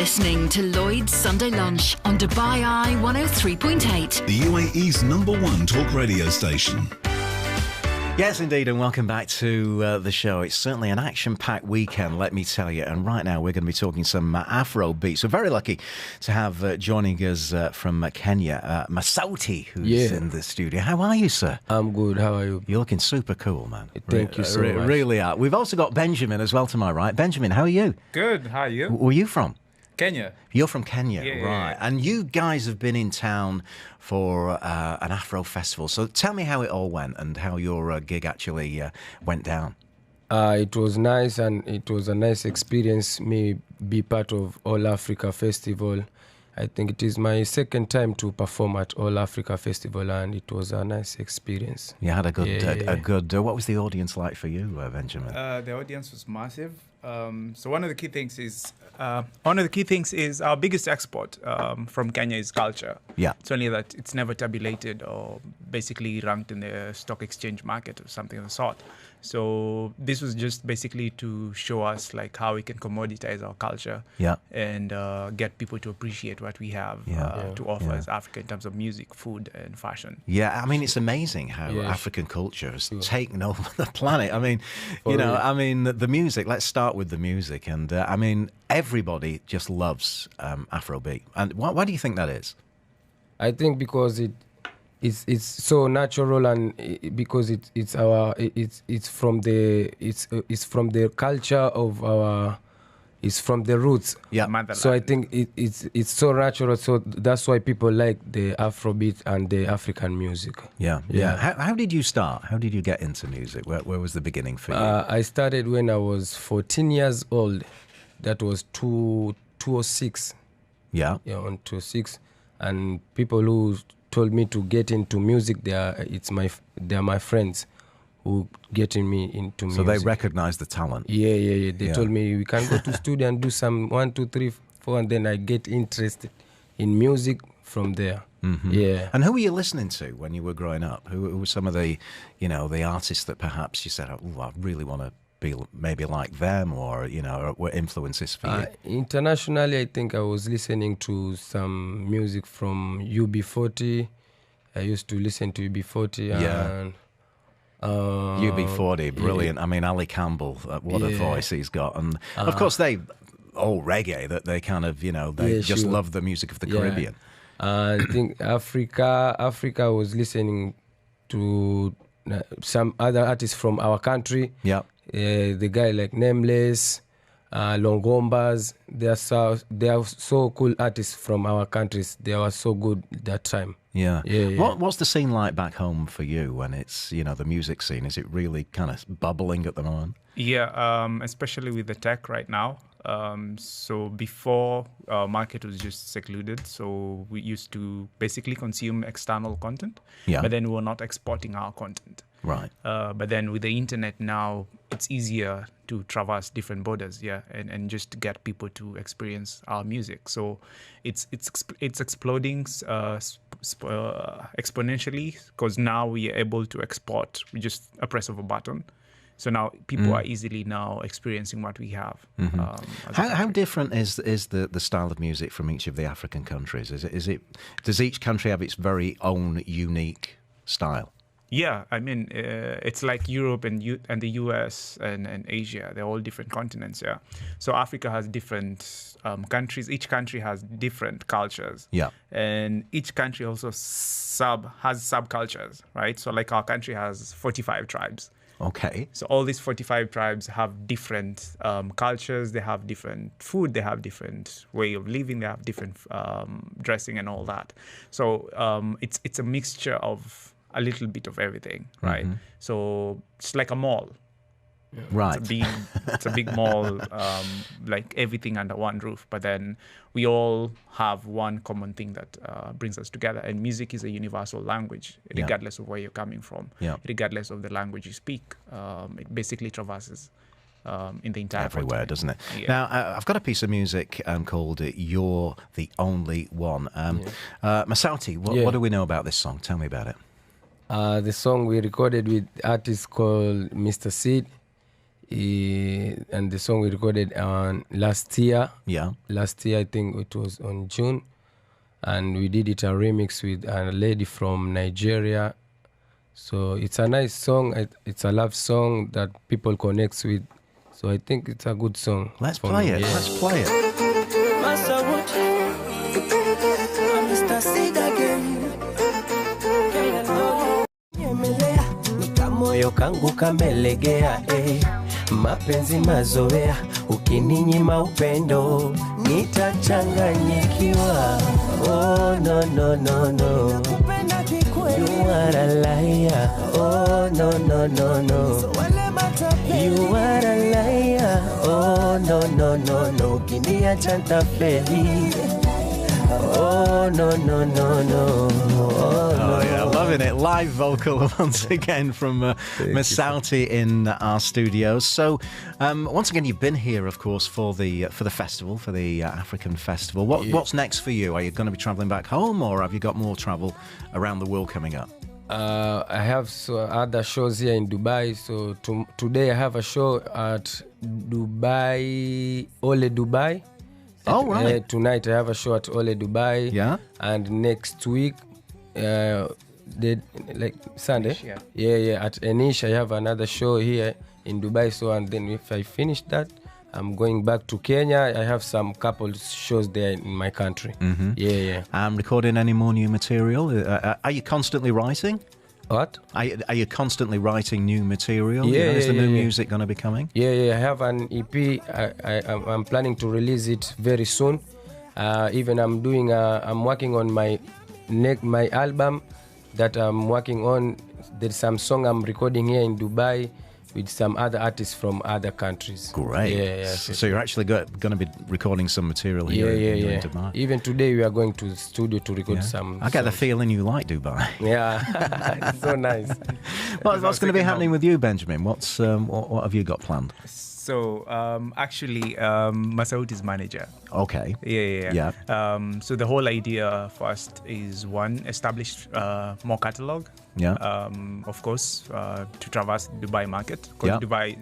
listening to Lloyd's Sunday Lunch on Dubai Eye 103.8. The UAE's #1 talk radio station. Yes, indeed, and welcome back to the show. It's certainly an action-packed weekend, let me tell you. And right now, we're going to be talking some Afro beats. We're very lucky to have joining us from Kenya, Masauti, who's in the studio. How are you, sir? I'm good. How are you? You're looking super cool, man. Thank you so much. Really are. We've also got Benjamin as well to my right. Benjamin, how are you? Good. How are you? Where are you from? Kenya. You're from Kenya, Yeah, right. yeah. And you guys have been in town for an Afro festival. So tell me how it all went and how your gig actually went down. It was nice, and it was a nice experience, me be part of All Africa Festival. I think it is my second time to perform at All Africa Festival, and it was a nice experience. You had a good. What was the audience like for you, Benjamin? The audience was massive. So one of the key things is our biggest export from Kenya is culture. Yeah. It's only that it's never tabulated or basically ranked in the stock exchange market or something of the sort. So this was just basically to show us like how we can commoditize our culture and get people to appreciate what we have to offer as Africa in terms of music, food, and fashion. Yeah, I mean, it's amazing how African culture has taken over the planet. I mean, the music, let's start with the music. And I mean, everybody just loves Afrobeat. And why do you think that is? I think because it's so natural, and because it's from the culture of our. It's from the roots. Yeah. So I think it's so natural. So that's why people like the Afrobeat and the African music. Yeah. How did you start? How did you get into music? Where was the beginning for you? I started when I was 14 years old. That was 2006. Yeah, on 2006. And people who told me to get into music, they are my friends who getting me into music. So they recognize the talent. Yeah. They told me we can go to studio and do some 1, 2, 3, 4, and then I get interested in music from there. Mm-hmm. Yeah. And who were you listening to when you were growing up? Who were some of the, the artists that perhaps you said, "Oh, I really want to be maybe like them," or were influences for you? Internationally, I think I was listening to some music from UB40. I used to listen to UB40. And UB40, brilliant. I mean, Ali Campbell, what a voice he's got. And of course, they all reggae, that they kind of, they just love the music of the Caribbean. I think Africa was listening to some other artists from our country. Yeah. The guy like Nameless, Longombas. They are so cool artists from our countries. They were so good that time. Yeah. What's the scene like back home for you when it's, the music scene? Is it really kind of bubbling at the moment? Yeah, especially with the tech right now. So before, our market was just secluded. So we used to basically consume external content, but then we were not exporting our content. Right. But then with the internet now, it's easier to traverse different borders, and just get people to experience our music. So it's exploding exponentially, because now we are able to export with just a press of a button. So now people are easily now experiencing what we have. Mm-hmm. How different is the style of music from each of the African countries? Does each country have its very own unique style? Yeah, I mean, it's like Europe and the US and Asia. They're all different continents, So Africa has different countries. Each country has different cultures. Yeah. And each country also has subcultures, right? So like our country has 45 tribes. Okay. So all these 45 tribes have different cultures. They have different food. They have different way of living. They have different dressing and all that. So it's a mixture of a little bit of everything, right? Mm-hmm. So it's like a mall. Yeah. Right. It's a big mall, like everything under one roof. But then we all have one common thing that brings us together. And music is a universal language, regardless of where you're coming from, regardless of the language you speak. It basically traverses in the entire everywhere, continent. doesn't it? Yeah. Now, I've got a piece of music called "You're the Only One." Masauti, what do we know about this song? Tell me about it. The song we recorded with artist called Mr. Sid. And the song we recorded last year. Yeah. Last year, I think it was on June. And we did it a remix with a lady from Nigeria. So it's a nice song. It's a love song that people connect with. So I think it's a good song. Let's play it. Yeah. Let's play it. Moyo kangu kamelegea, mapenzi mazoea, ukininyima upendo nitachanganyikiwa. Oh no no no no, you are a liar. Oh no no no no, you are a liar. Oh no no no no, ukiniacha nitafeli. Oh no no no no. Oh, no. Yeah, loving it. Live vocal once again from Masauti in our studios. So once again, you've been here, of course, for the festival, for the African festival. What's next for you? Are you going to be travelling back home, or have you got more travel around the world coming up? I have other shows here in Dubai. So today I have a show at Dubai, Ole Dubai. Oh, right. Tonight I have a show at Ole Dubai. Yeah. And next week, Sunday. Yeah. At Enish, I have another show here in Dubai. So, and then if I finish that, I'm going back to Kenya. I have some couple shows there in my country. Mm-hmm. Yeah. Recording any more new material? Are you constantly writing? What? Are you constantly writing new material? Yeah, Is the new yeah. music going to be coming? Yeah. I have an EP. I'm planning to release it very soon. Even I'm working on my album that I'm working on. There's some song I'm recording here in Dubai with some other artists from other countries. Great. Yeah. So you're actually going to be recording some material here in Dubai? Even today we are going to the studio to record some I get the songs. feeling you like Dubai. Yeah, it's so nice. What's going to be happening with you, Benjamin? What have you got planned? So actually, Masauti's manager. Okay. Yeah. So the whole idea first is one, establish more catalog. Yeah. Of course, to traverse the Dubai market, because Dubai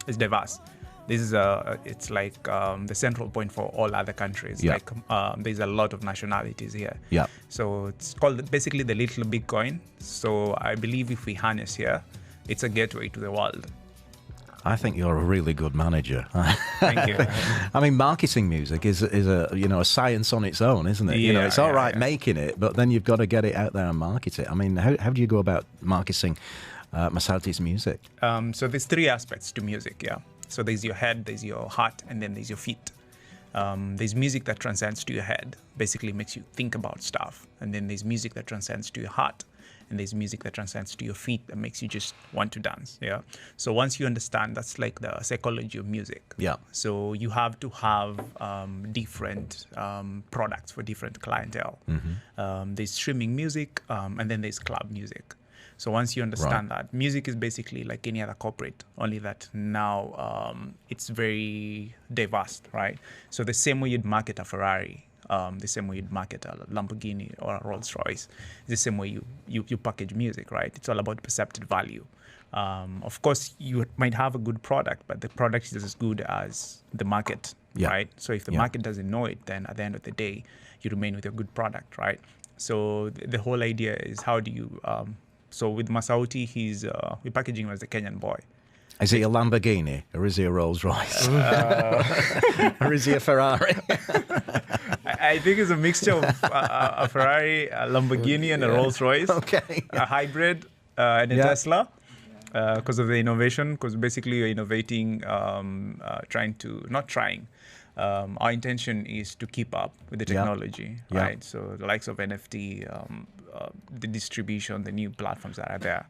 is diverse. This is it's like the central point for all other countries. Yeah. Like there's a lot of nationalities here. Yeah. So it's called basically the little Bitcoin. So I believe if we harness here, it's a gateway to the world. I think you're a really good manager. Thank you. I mean, marketing music is a science on its own, isn't it? Yeah, it's all right making it, but then you've got to get it out there and market it. I mean, how do you go about marketing Masauti's music? So there's three aspects to music, yeah. So there's your head, there's your heart, and then there's your feet. There's music that transcends to your head, basically makes you think about stuff. And then there's music that transcends to your heart. And there's music that transcends to your feet that makes you just want to dance. Yeah. So once you understand, that's like the psychology of music. Yeah. So you have to have different products for different clientele. Mm-hmm. There's streaming music, and then there's club music. So once you understand that, music is basically like any other corporate, only that now it's very diverse, right? So the same way you'd market a Ferrari, the same way you'd market a Lamborghini or a Rolls Royce, the same way you package music, right? It's all about perceived value. Of course, you might have a good product, but the product is as good as the market, right? So if the market doesn't know it, then at the end of the day, you remain with a good product, right? So the whole idea is how do you... so with Masauti, we're packaging him as a Kenyan boy. Is he a Lamborghini or is he a Rolls Royce? Or is he a Ferrari? I think it's a mixture of a Ferrari, a Lamborghini, and a Rolls Royce. Okay. A hybrid and a Tesla, because of the innovation. Because basically you're innovating, our intention is to keep up with the technology, right? So the likes of NFT, the distribution, the new platforms that are there.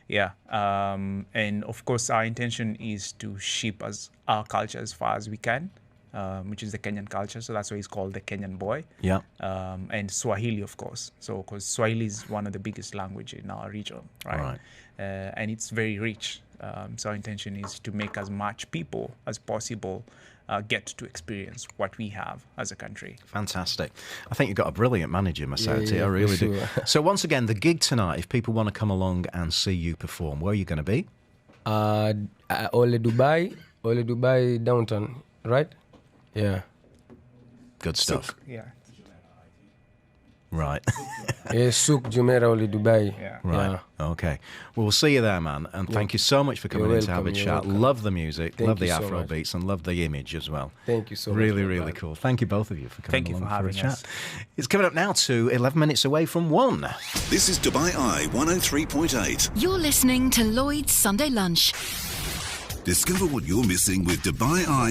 Yeah. And of course, our intention is to ship our culture as far as we can, which is the Kenyan culture. So that's why he's called the Kenyan boy. Yeah. And Swahili, of course. So because Swahili is one of the biggest language in our region, right? And it's very rich. So our intention is to make as much people as possible get to experience what we have as a country. Fantastic. I think you've got a brilliant manager, Masauti. Yeah, I really do. sure. So once again, the gig tonight, if people want to come along and see you perform, where are you going to be? Ole Dubai downtown, right? Yeah. Good stuff. Yeah. Right. Souk Jumeirah Ole Dubai. Yeah. Right. Yeah. Okay. Well, we'll see you there, man. And thank you so much for coming You're in to have a welcome, you're chat. welcome. Love the music, Thank love the you so Afro much. beats, and love the image as well. Thank you so much. Really, my really brother. cool. Thank you both of you for coming Thank you along for for a having chat. us. It's coming up now to 11 minutes away from 1. This is Dubai Eye 103.8. You're listening to Lloyd's Sunday Lunch. Discover what you're missing with Dubai Eye.